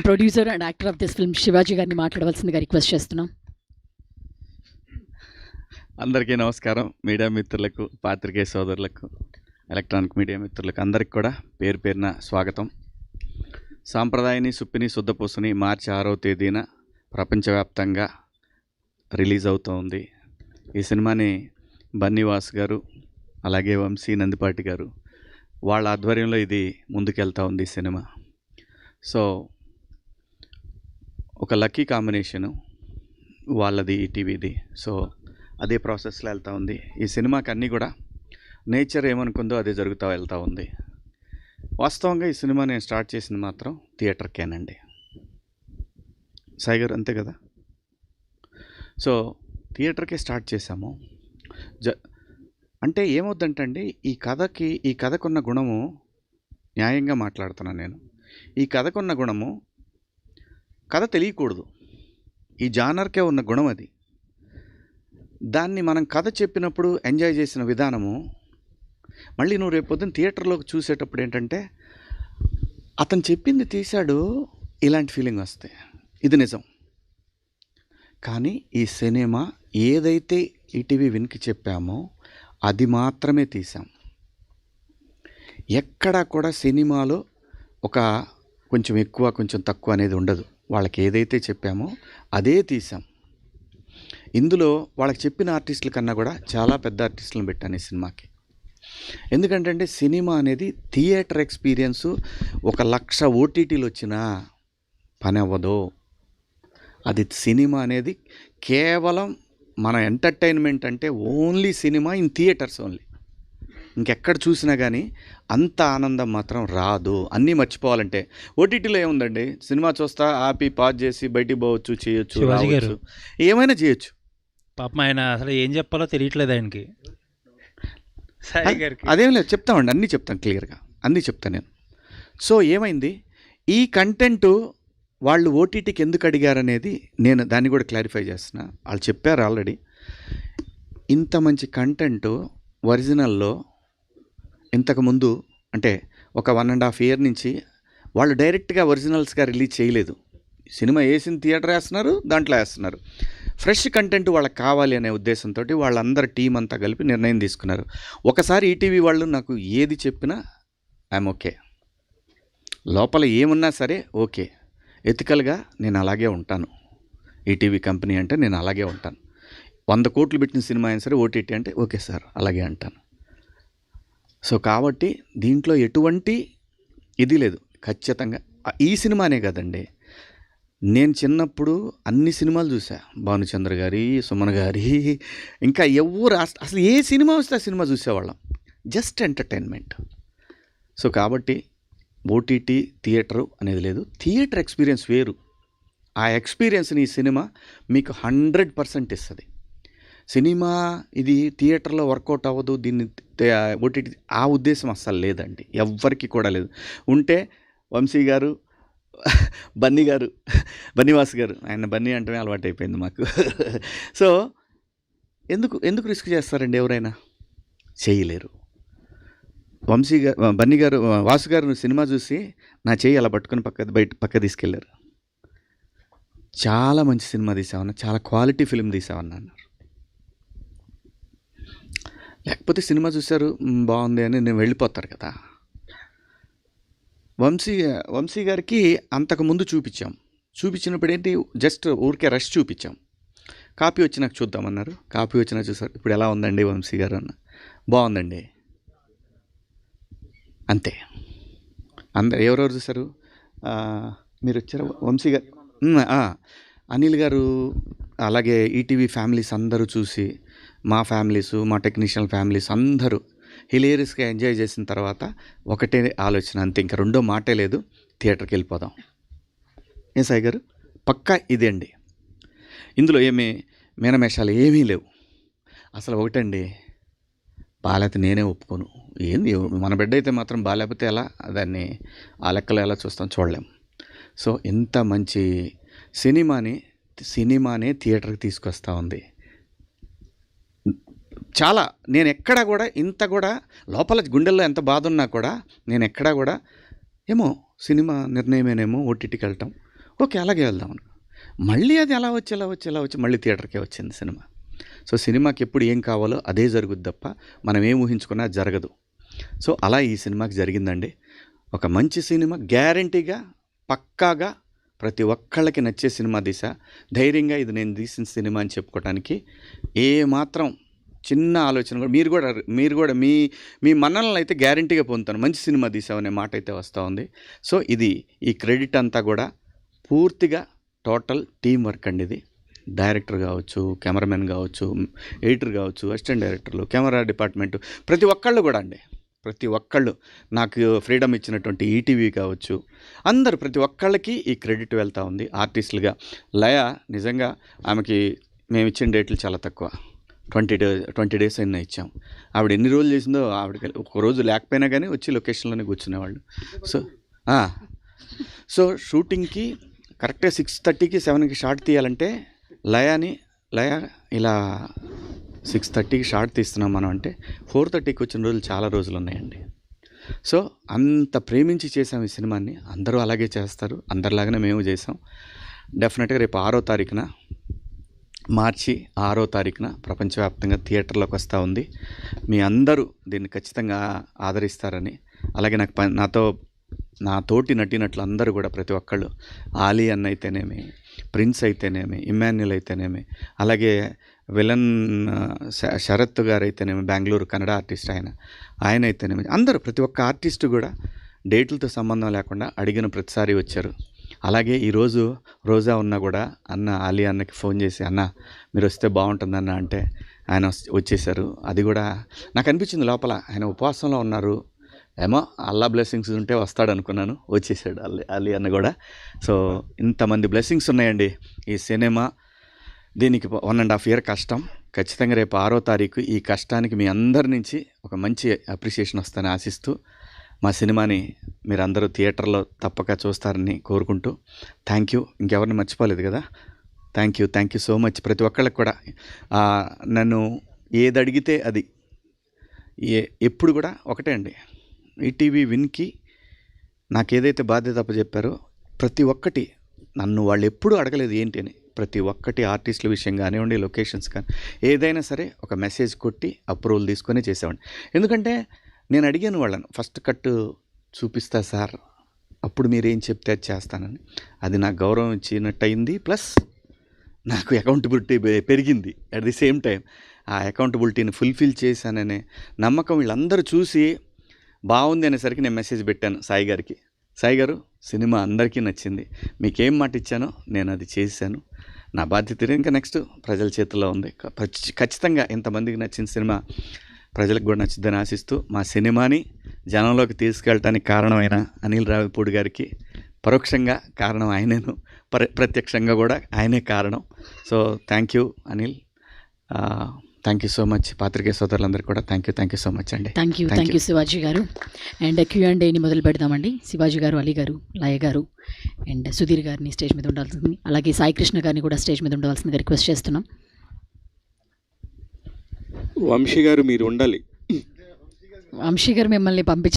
Producer and actor of this film Shivaji గారిని మాట్లాడవలసిందిగా request చేస్తున్నాం. అందరికీ నమస్కారం. మీడియా మిత్రులకు, పాత్రికేయ సోదరులకు, ఎలక్ట్రానిక్ మీడియా మిత్రులకు అందరికి కూడా పేరు పేరున స్వాగతం. సాంప్రదాయని సుప్పిని శుద్ధపూసని మార్చి 6వ తేదీన ప్రపంచవ్యాప్తంగా రిలీజ్ అవుతోంది. ఈ సినిమాని బన్నీవాస్ గారు అలాగే వంశీ నందిపాటి గారు వాళ్ళ ఆధ్వర్యంలో ఇది ముందుకెళ్తూ ఉంది ఈ సినిమా. సో ఒక లక్కీ కాంబినేషను వాళ్ళది, ఈటీవీది. సో అదే ప్రాసెస్లో వెళ్తూ ఉంది. ఈ సినిమాకి అన్నీ కూడా నేచర్ ఏమనుకుందో అదే జరుగుతూ వెళ్తూ ఉంది. వాస్తవంగా ఈ సినిమా నేను స్టార్ట్ చేసింది మాత్రం థియేటర్కేనండి. సాయి గారు అంతే కదా. సో థియేటర్కే స్టార్ట్ చేశాము. అంటే ఏమవుద్దంటే ఈ కథకున్న గుణము, న్యాయంగా మాట్లాడుతున్నాను నేను, ఈ కథకున్న గుణము కథ తెలియకూడదు. ఈ జానర్కే ఉన్న గుణం అది. దాన్ని మనం కథ చెప్పినప్పుడు ఎంజాయ్ చేసిన విధానము మళ్ళీ నువ్వు రేపు పొద్దున్న థియేటర్లోకి చూసేటప్పుడు ఏంటంటే అతను చెప్పింది తీశాడు, ఇలాంటి ఫీలింగ్ వస్తాయి. ఇది నిజం. కానీ ఈ సినిమా ఏదైతే ఈటీవీ విన్కి చెప్పామో అది మాత్రమే తీసాం. ఎక్కడా కూడా సినిమాలో ఒక కొంచెం ఎక్కువ కొంచెం తక్కువ అనేది ఉండదు. వాళ్ళకి ఏదైతే చెప్పామో అదే తీసాం. ఇందులో వాళ్ళకి చెప్పిన ఆర్టిస్టుల కన్నా కూడా చాలా పెద్ద ఆర్టిస్టులను పెట్టాను ఈ సినిమాకి. ఎందుకంటే సినిమా అనేది థియేటర్ ఎక్స్పీరియన్సు 1,00,000 ఓటీటీలు వచ్చినా పని అవ్వదు. అది సినిమా అనేది కేవలం మన ఎంటర్టైన్మెంట్ అంటే only cinema in theatres only. ఇంకెక్కడ చూసినా కానీ అంత ఆనందం మాత్రం రాదు. అన్నీ మర్చిపోవాలంటే ఓటీటీలో ఏముందండి, సినిమా చూస్తా ఆపి పాజ్ చేసి బయటికి పోవచ్చు, చేయొచ్చు, రావచ్చు, ఏమైనా చేయొచ్చు. పాపం ఆయన అసలు ఏం చెప్పాలో తెలియట్లేదు ఆయనకి. అదేం లేదు, చెప్తామండి, అన్నీ చెప్తాను, క్లియర్గా అన్నీ చెప్తాను నేను. సో ఏమైంది, ఈ కంటెంటు వాళ్ళు ఓటీటీకి ఎందుకు అడిగారనేది నేను దాన్ని కూడా క్లారిఫై చేస్తున్నా. వాళ్ళు చెప్పారు ఆల్రెడీ. ఇంత మంచి కంటెంటు ఒరిజినల్లో ఇంతకుముందు అంటే ఒక 1.5 year నుంచి వాళ్ళు డైరెక్ట్గా ఒరిజినల్స్గా రిలీజ్ చేయలేదు. సినిమా వేసిన థియేటర్ వేస్తున్నారు, దాంట్లో వేస్తున్నారు. ఫ్రెష్ కంటెంట్ వాళ్ళకి కావాలి అనే ఉద్దేశంతో వాళ్ళందరూ టీం అంతా కలిపి నిర్ణయం తీసుకున్నారు. ఒకసారి ఈటీవీ వాళ్ళు నాకు ఏది చెప్పినా ఐఎమ్ ఓకే, లోపల ఏమున్నా సరే ఓకే. ఎథికల్గా నేను అలాగే ఉంటాను. ఈటీవీ కంపెనీ అంటే నేను అలాగే ఉంటాను. 100 కోట్లు పెట్టిన సినిమా అయినా సరే ఓటీటీ అంటే ఓకే సార్ అలాగే అంటాను. సో కాబట్టి దీంట్లో ఎటువంటి ఇది లేదు. ఖచ్చితంగా ఈ సినిమానే కదండి, నేను చిన్నప్పుడు అన్ని సినిమాలు చూసా. భానుచంద్ర గారి, సుమన్ గారి, ఇంకా ఎవరు అసలు ఏ సినిమా వస్తే ఆ సినిమా చూసేవాళ్ళం, జస్ట్ ఎంటర్టైన్మెంట్. సో కాబట్టి ఓటీటీ థియేటరు అనేది లేదు. థియేటర్ ఎక్స్పీరియన్స్ వేరు. ఆ ఎక్స్పీరియన్స్ని ఈ సినిమా మీకు 100% ఇస్తుంది. సినిమా ఇది థియేటర్లో వర్కౌట్ అవ్వదు, దీన్ని ఓటీటీ, ఆ ఉద్దేశం అస్సలు లేదండి, ఎవ్వరికి కూడా లేదు. ఉంటే వంశీ గారు, బన్నీవాస్ గారు, ఆయన బన్నీ అంటే అలవాటు అయిపోయింది మాకు. సో ఎందుకు రిస్క్ చేస్తారండి, ఎవరైనా చేయలేరు. వంశీ గారు, బన్నీ గారు, వాసు గారు సినిమా చూసి నా చెయ్యి అలా పట్టుకొని పక్క తీసుకెళ్ళారు. చాలా మంచి సినిమా తీసామన్నా, చాలా క్వాలిటీ ఫిల్మ్ తీసామన్నా అన్నారు. లేకపోతే సినిమా చూశారు బాగుంది అని నేను వెళ్ళిపోతారు కదా. వంశీ గారికి అంతకుముందు చూపించినప్పుడు ఏంటి, జస్ట్ ఊరికే రష్ చూపించాం. కాపీ వచ్చి నాకు చూద్దామన్నారు. కాపీ వచ్చినా చూసారు. ఇప్పుడు ఎలా ఉందండి వంశీ గారు అన్న, బాగుందండి అంతే. అందరు ఎవరెవరు చూసారు, మీరు వచ్చారు, వంశీ గారు, అనిల్ గారు, అలాగే ఈటీవీ ఫ్యామిలీస్ అందరూ చూసి, మా ఫ్యామిలీస్, మా టెక్నీషియన్ ఫ్యామిలీస్ అందరూ హిలేరియస్గా ఎంజాయ్ చేసిన తర్వాత ఒకటే ఆలోచన, అంతే, ఇంకా రెండో మాటే లేదు, థియేటర్కి వెళ్ళిపోదాం. ఏం సాయి గారు, పక్కా ఇదే అండి. ఇందులో ఏమీ మీనమేషాలు ఏమీ లేవు. అసలు ఒకటండి, బాలేకపోతే నేనే ఒప్పుకోను. ఏంది, మన బిడ్డ అయితే మాత్రం బాలేకపోతే ఎలా, దాన్ని ఆ లెక్కలో ఎలా చూస్తాం, చూడలేం. సో ఇంత మంచి సినిమానే థియేటర్కి తీసుకొస్తూ ఉంది. చాలా, నేను ఎక్కడా కూడా ఇంత కూడా లోపల గుండెల్లో ఎంత బాధ ఉన్నా కూడా నేను ఎక్కడా కూడా ఏమో సినిమా నిర్ణయమేనేమో ఓటీటీకి వెళ్ళటం, ఓకే అలాగే వెళ్దాం అనుకో. మళ్ళీ అది ఎలా వచ్చి మళ్ళీ థియేటర్కే వచ్చింది సినిమా. సో సినిమాకి ఎప్పుడు ఏం కావాలో అదే జరుగుద్ది తప్ప మనం ఏం ఊహించుకున్నా జరగదు. సో అలా ఈ సినిమాకి జరిగిందండి. ఒక మంచి సినిమా, గ్యారంటీగా పక్కాగా ప్రతి ఒక్కళ్ళకి నచ్చే సినిమా ధైర్యంగా ఇది నేను తీసిన సినిమా అని చెప్పుకోవడానికి ఏ మాత్రం చిన్న ఆలోచన కూడా మీరు కూడా మీ మన్ననలు అయితే గ్యారంటీగా పొందుతాను. మంచి సినిమా తీసామనే మాట అయితే వస్తూ ఉంది. సో ఈ క్రెడిట్ అంతా కూడా పూర్తిగా టోటల్ టీం వర్క్ అండి. ఇది డైరెక్టర్ కావచ్చు, కెమెరామెన్ కావచ్చు, ఎడిటర్ కావచ్చు, అసిస్టెంట్ డైరెక్టర్లు, కెమెరా డిపార్ట్మెంటు, ప్రతి ఒక్కళ్ళు కూడా అండి. ప్రతి ఒక్కళ్ళు నాకు ఫ్రీడమ్ ఇచ్చినటువంటి ఈటీవీ కావచ్చు, అందరూ ప్రతి ఒక్కళ్ళకి ఈ క్రెడిట్ వెళ్తూ ఉంది. ఆర్టిస్టులుగా లయ నిజంగా ఆమెకి మేము ఇచ్చిన డేట్లు చాలా తక్కువ. 20 days అయినా ఇచ్చాం. ఆవిడ ఎన్ని రోజులు చేసిందో ఆవిడకి ఒక రోజు లేకపోయినా కానీ వచ్చి లొకేషన్లోనే కూర్చునేవాళ్ళు. సో షూటింగ్కి కరెక్ట్గా 6:30కి 7కి షార్ట్ తీయాలంటే లయ ఇలా 6:30కి షార్ట్ తీస్తున్నాం మనం అంటే 4:30కి వచ్చిన రోజులు చాలా రోజులు ఉన్నాయండి. సో అంత ప్రేమించి చేసాం ఈ సినిమాని. అందరూ అలాగే చేస్తారు, అందరిలాగానే మేము చేసాం. డెఫినెట్గా రేపు మార్చి 6వ తారీఖున ప్రపంచవ్యాప్తంగా థియేటర్లోకి వస్తూ ఉంది. మీ అందరూ దీన్ని ఖచ్చితంగా ఆదరిస్తారని, అలాగే నా తోటి నటినట్లు అందరూ కూడా ప్రతి ఒక్కళ్ళు, ఆలీ అన్న అయితేనేమి, ప్రిన్స్ అయితేనేమి, ఇమ్మాన్యుల్ అయితేనేమి, అలాగే విలన్ శరత్ గారు అయితేనేమి, బెంగళూరు కన్నడ ఆర్టిస్ట్ ఆయన అయితేనేమి, అందరూ ప్రతి ఒక్క ఆర్టిస్టు కూడా డేట్లతో సంబంధం లేకుండా అడిగిన ప్రతిసారి వచ్చారు. అలాగే ఈరోజు రోజా ఉన్నా కూడా ఆలీ అన్నకి ఫోన్ చేసి అన్న మీరు వస్తే బాగుంటుందన్న అంటే ఆయన వచ్చేసారు. అది కూడా నాకు అనిపించింది లోపల, ఆయన ఉపవాసంలో ఉన్నారు ఏమో, అల్లా బ్లెస్సింగ్స్ ఉంటే వస్తాడు అనుకున్నాను. వచ్చేసాడు అలీ అన్న కూడా. సో ఇంతమంది బ్లెస్సింగ్స్ ఉన్నాయండి ఈ సినిమా. దీనికి 1.5 year కష్టం. ఖచ్చితంగా రేపు 6వ తారీఖు ఈ కష్టానికి మీ అందరి నుంచి ఒక మంచి అప్రిషియేషన్ వస్తుందని ఆశిస్తూ, మా సినిమాని మీరందరూ థియేటర్లో తప్పక చూస్తారని కోరుకుంటూ, థ్యాంక్ యూ. ఇంకెవరిని మర్చిపోలేదు కదా, థ్యాంక్ యూ సో మచ్. ప్రతి ఒక్కళ్ళకి కూడా నన్ను ఏది అడిగితే అది ఎప్పుడు కూడా ఒకటే అండి, ఈటీవీ విన్కి నాకు ఏదైతే బాధ్యత అప్పచెప్పారో ప్రతి ఒక్కటి నన్ను వాళ్ళు ఎప్పుడూ అడగలేదు ఏంటి అని. ప్రతి ఒక్కటి ఆర్టిస్టుల విషయం కానివ్వండి, లొకేషన్స్ కానీ ఏదైనా సరే ఒక మెసేజ్ కొట్టి అప్రూవల్ తీసుకొని చేసేవాడిని. ఎందుకంటే నేను అడిగాను వాళ్ళని, ఫస్ట్ కట్ చూపిస్తా సార్, అప్పుడు మీరేం చెప్తే అది చేస్తానని. అది నాకు గౌరవం ఇచ్చినట్టు అయింది, ప్లస్ నాకు అకౌంటబిలిటీ పెరిగింది. అట్ ది సేమ్ టైం ఆ అకౌంటబిలిటీని ఫుల్ఫిల్ చేశాననే నమ్మకం వీళ్ళందరూ చూసి బాగుంది అనేసరికి నేను మెసేజ్ పెట్టాను సాయి గారికి. సాయి గారు, సినిమా అందరికీ నచ్చింది, మీకేం మాట ఇచ్చానో నేను అది చేశాను, నా బాధ్యత ఇంకా నెక్స్ట్ ప్రజల చేతుల్లో ఉంది. ఖచ్చితంగా ఇంతమందికి నచ్చిన సినిమా ప్రజలకు కూడా నచ్చుద్దని ఆశిస్తూ, మా సినిమాని జనంలోకి తీసుకెళ్ళటానికి కారణమైన అనిల్ రావిపూడి గారికి పరోక్షంగా కారణం ఆయనేను, ప్రత్యక్షంగా కూడా ఆయనే కారణం. So thank you Anil, thank you so much. పాత్రికేయ సోదరులందరికీ కూడా థ్యాంక్ యూ సో మచ్ అండి. థ్యాంక్ యూ శివాజీ గారు. అండ్ Q&Aని మొదలు పెడదామండి. శివాజీ గారు, అలీ గారు, లయ గారు అండ్ సుధీర్ గారిని స్టేజ్ మీద ఉండాల్సింది, అలాగే సాయి కృష్ణ గారిని కూడా స్టేజ్ మీద ఉండవలసిందిగా రిక్వెస్ట్ చేస్తున్నాం. వంశీ గారు మీరు ఉండాలి. వంశీ గారు మిమ్మల్ని పంపించి